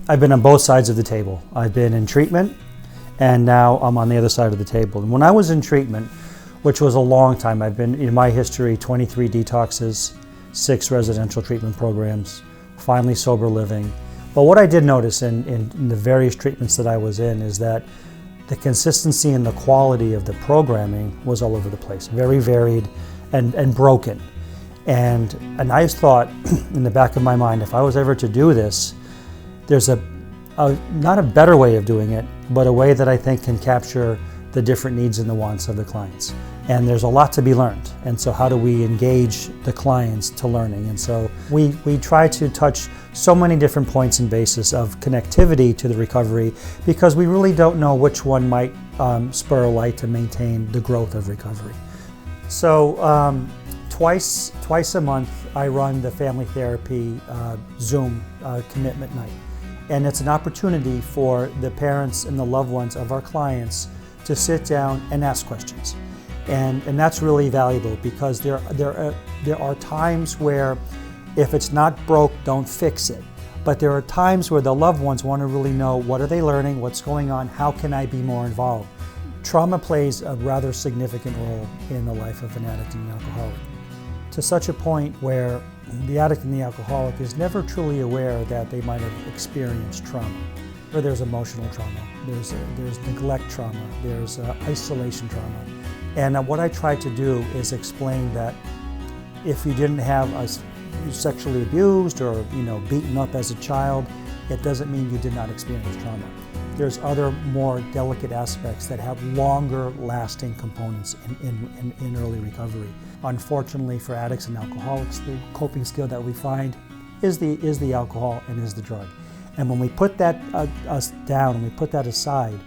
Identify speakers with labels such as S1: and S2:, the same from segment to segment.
S1: I've been on both sides of the table. I've been in treatment, and now I'm on the other side of the table. And when I was in treatment, which was a long time, I've been, in my history, 23 detoxes, 6 residential treatment programs, finally sober living. But what I did notice in the various treatments that I was in is that the consistency and the quality of the programming was all over the place, very varied and broken. And I thought in the back of my mind, if I was ever to do this, there's not a better way of doing it, but a way that I think can capture the different needs and the wants of the clients. And there's a lot to be learned. And so how do we engage the clients to learning? And so we try to touch so many different points and basis of connectivity to the recovery, because we really don't know which one might spur a light to maintain the growth of recovery. So twice a month, I run the family therapy Zoom commitment night. And it's an opportunity for the parents and the loved ones of our clients to sit down and ask questions. And that's really valuable, because there are times where if it's not broke, don't fix it. But there are times where the loved ones want to really know, what are they learning, what's going on, how can I be more involved? Trauma plays a rather significant role in the life of an addict and an alcoholic, to such a point where the addict and the alcoholic is never truly aware that they might have experienced trauma. There's emotional trauma, there's neglect trauma, there's isolation trauma. And what I try to do is explain that if you didn't have sexually abused or beaten up as a child, it doesn't mean you did not experience trauma. There's other more delicate aspects that have longer lasting components in early recovery. Unfortunately for addicts and alcoholics, the coping skill that we find is the alcohol and is the drug. And when we put that us down and we put that aside,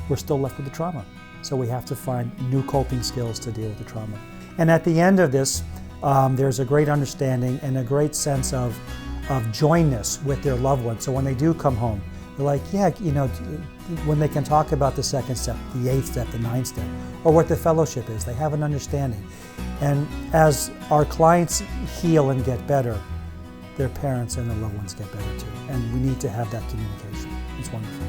S1: we're still left with the trauma. So we have to find new coping skills to deal with the trauma. And at the end of this, there's a great understanding and a great sense of joyness with their loved ones. So when they do come home, they're like, yeah, when they can talk about the second step, the 8th step, the 9th step, or what the fellowship is, they have an understanding. And as our clients heal and get better, their parents and their loved ones get better too. And we need to have that communication. It's wonderful.